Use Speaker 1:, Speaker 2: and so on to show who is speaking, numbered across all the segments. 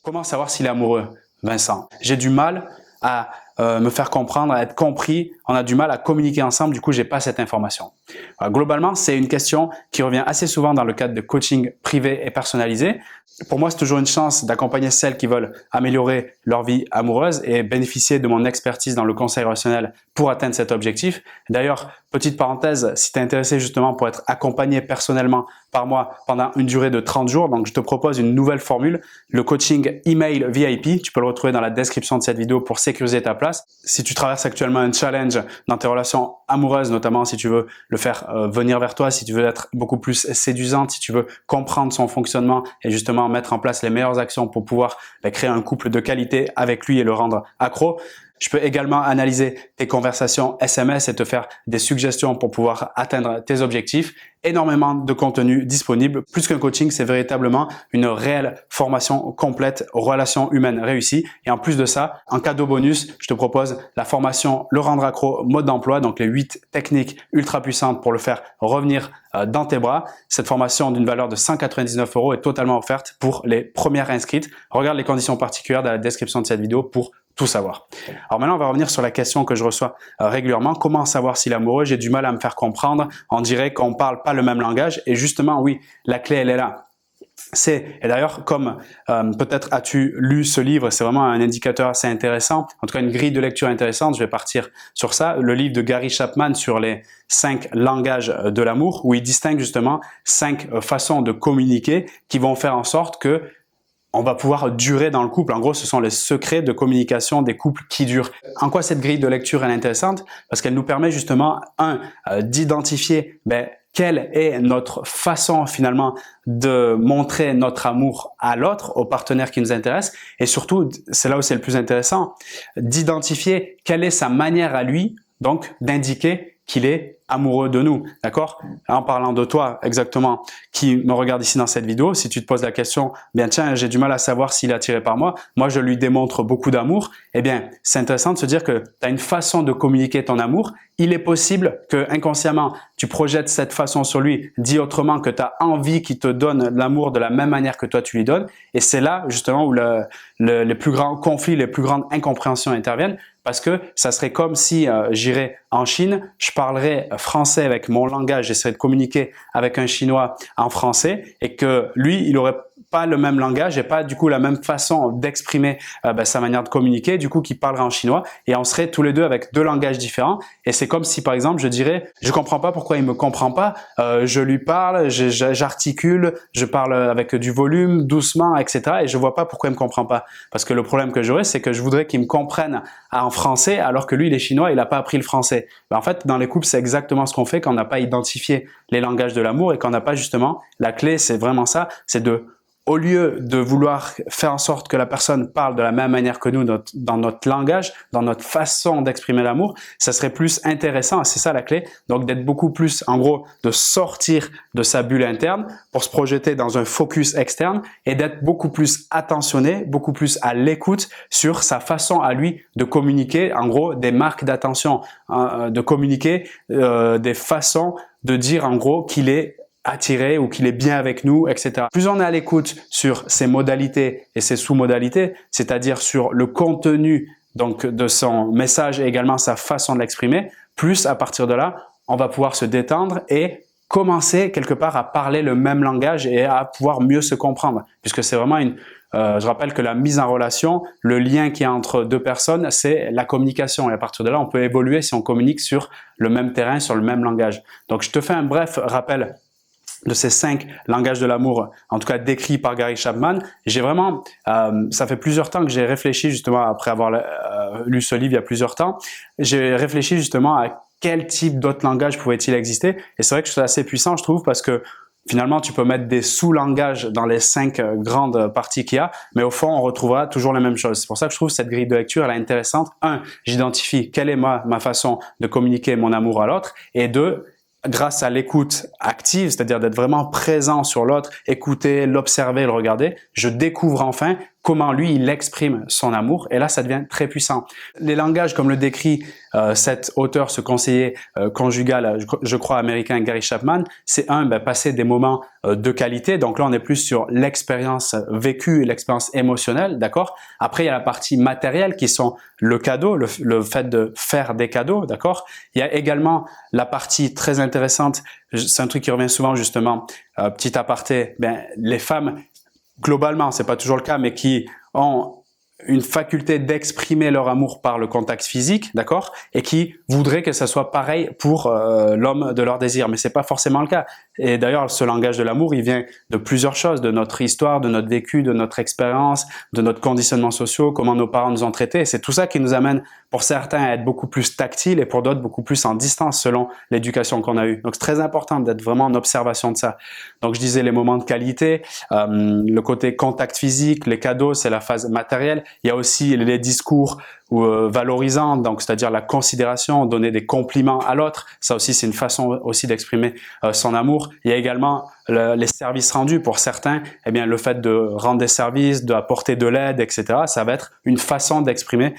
Speaker 1: Comment savoir s'il est amoureux, Vincent? J'ai du mal à me faire comprendre, à être compris. On a du mal à communiquer ensemble, du coup, j'ai pas cette information. Globalement, c'est une question qui revient assez souvent dans le cadre de coaching privé et personnalisé. Pour moi, c'est toujours une chance d'accompagner celles qui veulent améliorer leur vie amoureuse et bénéficier de mon expertise dans le conseil relationnel pour atteindre cet objectif. D'ailleurs, petite parenthèse, si tu es intéressé justement pour être accompagné personnellement par moi pendant une durée de 30 jours, donc je te propose une nouvelle formule, le coaching email VIP. Tu peux le retrouver dans la description de cette vidéo pour sécuriser ta place. Si tu traverses actuellement un challenge dans tes relations amoureuses, notamment si tu veux le faire venir vers toi, si tu veux être beaucoup plus séduisante, si tu veux comprendre son fonctionnement et justement mettre en place les meilleures actions pour pouvoir créer un couple de qualité avec lui et le rendre accro. Je peux également analyser tes conversations SMS et te faire des suggestions pour pouvoir atteindre tes objectifs. Énormément de contenu disponible. Plus qu'un coaching, c'est véritablement une réelle formation complète, relations humaines réussies. Et en plus de ça, en cadeau bonus, je te propose la formation Le Rendre Accro mode d'emploi, donc les 8 techniques ultra puissantes pour le faire revenir dans tes bras. Cette formation d'une valeur de 199 € est totalement offerte pour les premières inscrites. Regarde les conditions particulières dans la description de cette vidéo pour tout savoir. Alors maintenant, on va revenir sur la question que je reçois régulièrement. Comment savoir s'il est amoureux? J'ai du mal à me faire comprendre. On dirait qu'on parle pas le même langage. Et justement, oui, la clé, elle est là. Et d'ailleurs, comme peut-être as-tu lu ce livre, c'est vraiment un indicateur assez intéressant, en tout cas une grille de lecture intéressante, je vais partir sur ça, le livre de Gary Chapman sur les 5 langages de l'amour, où il distingue justement 5 façons de communiquer qui vont faire en sorte que on va pouvoir durer dans le couple. En gros, ce sont les secrets de communication des couples qui durent. En quoi cette grille de lecture est intéressante? Parce qu'elle nous permet justement, d'identifier quelle est notre façon finalement de montrer notre amour à l'autre, au partenaire qui nous intéresse, et surtout, c'est là où c'est le plus intéressant, d'identifier quelle est sa manière à lui, donc d'indiquer qu'il est amoureux de nous, d'accord? En parlant de toi, exactement, qui me regarde ici dans cette vidéo, si tu te poses la question, bien tiens, j'ai du mal à savoir s'il est attiré par moi, moi je lui démontre beaucoup d'amour, eh bien, c'est intéressant de se dire que tu as une façon de communiquer ton amour. Il est possible que inconsciemment, tu projettes cette façon sur lui, dit autrement que tu as envie qu'il te donne l'amour de la même manière que toi tu lui donnes, et c'est là justement où les plus grands conflits, les plus grandes incompréhensions interviennent, parce que ça serait comme si j'irais en Chine, je parlerais français avec mon langage, j'essaierais de communiquer avec un Chinois en français et que lui, il aurait pas le même langage et pas du coup la même façon d'exprimer sa manière de communiquer, du coup qui parlerait en chinois et on serait tous les deux avec 2 langages différents et c'est comme si par exemple je dirais je comprends pas pourquoi il me comprend pas, je lui parle, j'articule, je parle avec du volume, doucement, etc. et je vois pas pourquoi il me comprend pas parce que le problème que j'aurais c'est que je voudrais qu'il me comprenne en français alors que lui il est chinois, il a pas appris le français. En fait dans les couples c'est exactement ce qu'on fait quand on n'a pas identifié les langages de l'amour et qu'on n'a pas justement, la clé c'est vraiment ça, c'est au lieu de vouloir faire en sorte que la personne parle de la même manière que nous dans notre langage, dans notre façon d'exprimer l'amour, ça serait plus intéressant, c'est ça la clé, donc d'être beaucoup plus, en gros, de sortir de sa bulle interne pour se projeter dans un focus externe et d'être beaucoup plus attentionné, beaucoup plus à l'écoute sur sa façon à lui de communiquer, en gros, des marques d'attention, de communiquer, des façons de dire en gros qu'il est attiré ou qu'il est bien avec nous, etc. Plus on est à l'écoute sur ses modalités et ses sous-modalités, c'est-à-dire sur le contenu donc de son message et également sa façon de l'exprimer, plus à partir de là, on va pouvoir se détendre et commencer quelque part à parler le même langage et à pouvoir mieux se comprendre, puisque c'est vraiment je rappelle que la mise en relation, le lien qu'il y a entre 2 personnes, c'est la communication. Et à partir de là, on peut évoluer si on communique sur le même terrain, sur le même langage. Donc, je te fais un bref rappel de ces 5 langages de l'amour, en tout cas décrits par Gary Chapman. J'ai vraiment, ça fait plusieurs temps que j'ai réfléchi justement, après avoir lu ce livre il y a plusieurs temps, j'ai réfléchi justement à quel type d'autres langages pouvait-il exister. Et c'est vrai que c'est assez puissant, je trouve, parce que finalement, tu peux mettre des sous-langages dans les 5 grandes parties qu'il y a, mais au fond, on retrouvera toujours la même chose. C'est pour ça que je trouve cette grille de lecture, elle est intéressante. 1, j'identifie quelle est ma façon de communiquer mon amour à l'autre. Et 2, grâce à l'écoute active, c'est-à-dire d'être vraiment présent sur l'autre, écouter, l'observer, le regarder, je découvre enfin comment lui, il exprime son amour. Et là, ça devient très puissant. Les langages, comme le décrit cet auteur, ce conseiller conjugal, je crois, américain, Gary Chapman, c'est passer des moments de qualité. Donc là, on est plus sur l'expérience vécue et l'expérience émotionnelle, d'accord? Après, il y a la partie matérielle qui sont le cadeau, le fait de faire des cadeaux, d'accord? Il y a également la partie très intéressante, c'est un truc qui revient souvent justement, petit aparté, les femmes, globalement, c'est pas toujours le cas, mais qui ont une faculté d'exprimer leur amour par le contact physique, d'accord, et qui voudraient que ça soit pareil pour l'homme de leur désir, mais c'est pas forcément le cas. Et d'ailleurs, ce langage de l'amour, il vient de plusieurs choses, de notre histoire, de notre vécu, de notre expérience, de notre conditionnement social, comment nos parents nous ont traités. C'est tout ça qui nous amène, pour certains, à être beaucoup plus tactile et pour d'autres, beaucoup plus en distance selon l'éducation qu'on a eue. Donc, c'est très important d'être vraiment en observation de ça. Donc, je disais les moments de qualité, le côté contact physique, les cadeaux, c'est la phase matérielle. Il y a aussi les discours valorisants, donc c'est-à-dire la considération, donner des compliments à l'autre. Ça aussi, c'est une façon aussi d'exprimer son amour. Il y a également les services rendus pour certains. Eh bien, le fait de rendre des services, d'apporter de l'aide, etc. Ça va être une façon d'exprimer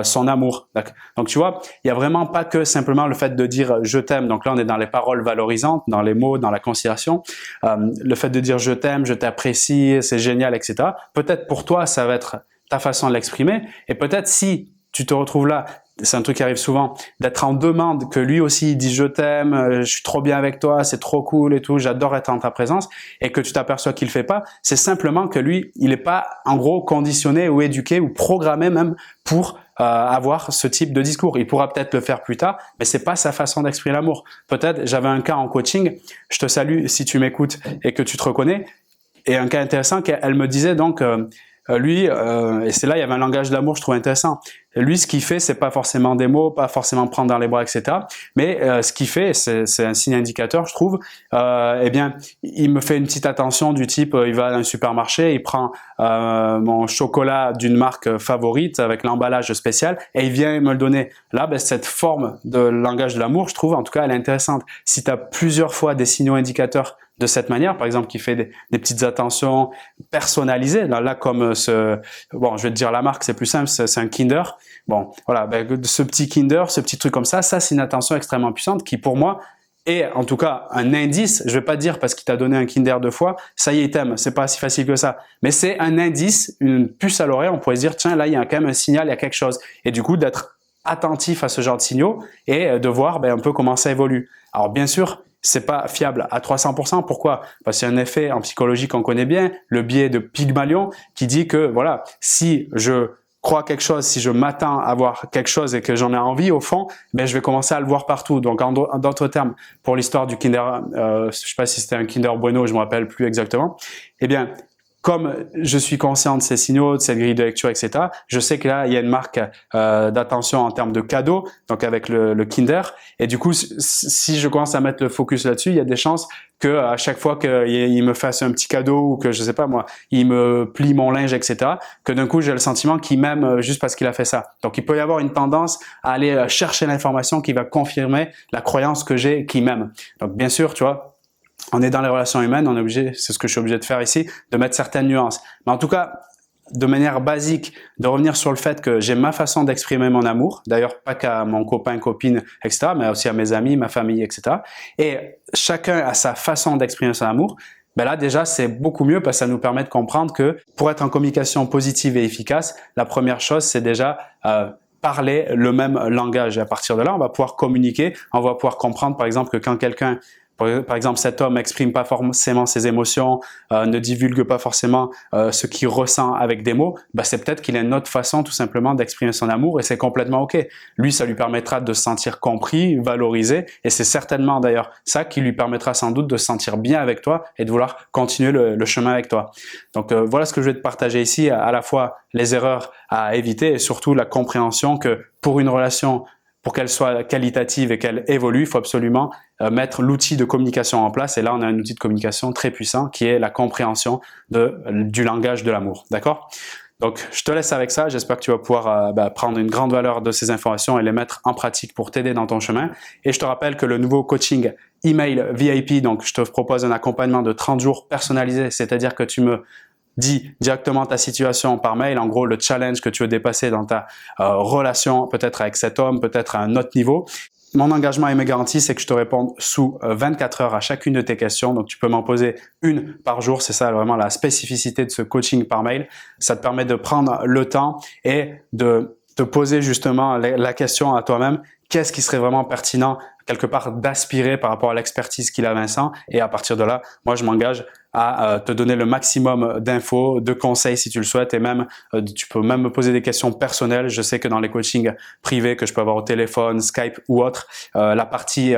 Speaker 1: son amour. Donc, tu vois, il y a vraiment pas que simplement le fait de dire « je t'aime ». Donc là, on est dans les paroles valorisantes, dans les mots, dans la considération. Le fait de dire « je t'aime »,« je t'apprécie »,« c'est génial », etc. Peut-être pour toi, ça va être ta façon de l'exprimer. Et peut-être si tu te retrouves là, c'est un truc qui arrive souvent, d'être en demande, que lui aussi il dit je t'aime, je suis trop bien avec toi, c'est trop cool et tout, j'adore être en ta présence, et que tu t'aperçois qu'il le fait pas, c'est simplement que lui, il n'est pas en gros conditionné ou éduqué ou programmé même pour avoir ce type de discours. Il pourra peut-être le faire plus tard, mais c'est pas sa façon d'exprimer l'amour. Peut-être, j'avais un cas en coaching, je te salue si tu m'écoutes et que tu te reconnais, et un cas intéressant qu'elle me disait donc lui, et c'est là il y avait un langage de l'amour je trouve intéressant. Lui, ce qu'il fait, c'est pas forcément des mots, pas forcément prendre dans les bras, etc. Mais ce qu'il fait, c'est un signe indicateur, je trouve. Eh bien, il me fait une petite attention du type, il va à un supermarché, il prend mon chocolat d'une marque favorite avec l'emballage spécial et il vient me le donner. Là, cette forme de langage de l'amour, je trouve, en tout cas, elle est intéressante. Si tu as plusieurs fois des signaux indicateurs de cette manière, par exemple, qui fait des petites attentions personnalisées, là comme bon, je vais te dire la marque, c'est plus simple, c'est un Kinder. Bon, voilà, ce petit Kinder, ce petit truc comme ça c'est une attention extrêmement puissante qui, pour moi, est en tout cas un indice. Je vais pas te dire parce qu'il t'a donné un Kinder 2 fois, ça y est, il t'aime. C'est pas si facile que ça. Mais c'est un indice, une puce à l'oreille. On pourrait se dire, tiens, là, il y a quand même un signal, il y a quelque chose. Et du coup, d'être attentif à ce genre de signaux et de voir un peu comment ça évolue. Alors, bien sûr, c'est pas fiable à 300%. Pourquoi? Parce qu'il y a un effet en psychologie qu'on connaît bien, le biais de Pygmalion, qui dit que, voilà, si je crois quelque chose, si je m'attends à voir quelque chose et que j'en ai envie, au fond, je vais commencer à le voir partout. Donc, en d'autres termes, pour l'histoire du Kinder, je sais pas si c'était un Kinder Bueno, je me rappelle plus exactement, eh bien, comme je suis conscient de ces signaux, de cette grille de lecture, etc., je sais que là, il y a une marque d'attention en termes de cadeaux, donc avec le Kinder. Et du coup, si je commence à mettre le focus là-dessus, il y a des chances que à chaque fois qu'il me fasse un petit cadeau ou que, je sais pas moi, il me plie mon linge, etc., que d'un coup, j'ai le sentiment qu'il m'aime juste parce qu'il a fait ça. Donc, il peut y avoir une tendance à aller chercher l'information qui va confirmer la croyance que j'ai qu'il m'aime. Donc, bien sûr, tu vois, on est dans les relations humaines, on est obligé, c'est ce que je suis obligé de faire ici, de mettre certaines nuances. Mais en tout cas, de manière basique, de revenir sur le fait que j'ai ma façon d'exprimer mon amour, d'ailleurs pas qu'à mon copain, copine, etc., mais aussi à mes amis, ma famille, etc. Et chacun a sa façon d'exprimer son amour. Là déjà, c'est beaucoup mieux parce que ça nous permet de comprendre que pour être en communication positive et efficace, la première chose, c'est déjà parler le même langage. Et à partir de là, on va pouvoir communiquer, on va pouvoir comprendre par exemple que quand quelqu'un, par exemple, cet homme n'exprime pas forcément ses émotions, ne divulgue pas forcément ce qu'il ressent avec des mots, c'est peut-être qu'il a une autre façon tout simplement d'exprimer son amour et c'est complètement OK. Lui, ça lui permettra de se sentir compris, valorisé et c'est certainement d'ailleurs ça qui lui permettra sans doute de se sentir bien avec toi et de vouloir continuer le chemin avec toi. Donc voilà ce que je vais te partager ici, à la fois les erreurs à éviter et surtout la compréhension que pour une relation, pour qu'elle soit qualitative et qu'elle évolue, il faut absolument mettre l'outil de communication en place. Et là, on a un outil de communication très puissant qui est la compréhension du langage de l'amour. D'accord? Donc, je te laisse avec ça. J'espère que tu vas pouvoir prendre une grande valeur de ces informations et les mettre en pratique pour t'aider dans ton chemin. Et je te rappelle que le nouveau coaching email VIP, donc je te propose un accompagnement de 30 jours personnalisé, c'est-à-dire que tu me dis directement ta situation par mail, en gros le challenge que tu veux dépasser dans ta relation peut-être avec cet homme, peut-être à un autre niveau. Mon engagement et mes garanties, c'est que je te réponde sous 24 heures à chacune de tes questions. Donc, tu peux m'en poser une par jour. C'est ça vraiment la spécificité de ce coaching par mail. Ça te permet de prendre le temps et de te poser justement la question à toi-même. Qu'est-ce qui serait vraiment pertinent quelque part d'aspirer par rapport à l'expertise qu'il a Vincent? Et à partir de là, moi, je m'engage à te donner le maximum d'infos, de conseils si tu le souhaites et même tu peux même me poser des questions personnelles. Je sais que dans les coachings privés que je peux avoir au téléphone, Skype ou autre, la partie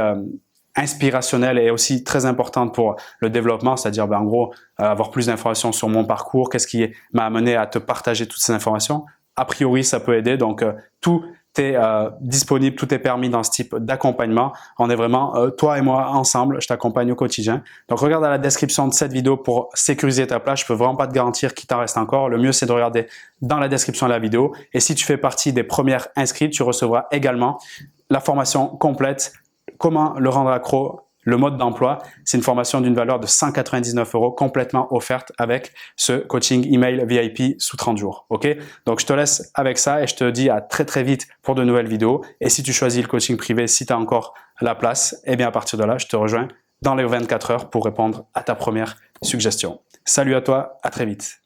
Speaker 1: inspirationnelle est aussi très importante pour le développement, c'est-à-dire en gros avoir plus d'informations sur mon parcours, qu'est-ce qui m'a amené à te partager toutes ces informations. A priori, ça peut aider, donc tout est disponible, tout est permis dans ce type d'accompagnement. On est vraiment, toi et moi, ensemble, je t'accompagne au quotidien. Donc, regarde à la description de cette vidéo pour sécuriser ta place. Je peux vraiment pas te garantir qu'il t'en reste encore. Le mieux, c'est de regarder dans la description de la vidéo. Et si tu fais partie des premières inscrites, tu recevras également la formation complète, comment le rendre accro, le mode d'emploi. C'est une formation d'une valeur de 199 € complètement offerte avec ce coaching email VIP sous 30 jours. OK? Donc, je te laisse avec ça et je te dis à très, très vite pour de nouvelles vidéos. Et si tu choisis le coaching privé, si tu as encore la place, eh bien, à partir de là, je te rejoins dans les 24 heures pour répondre à ta première suggestion. Salut à toi, à très vite.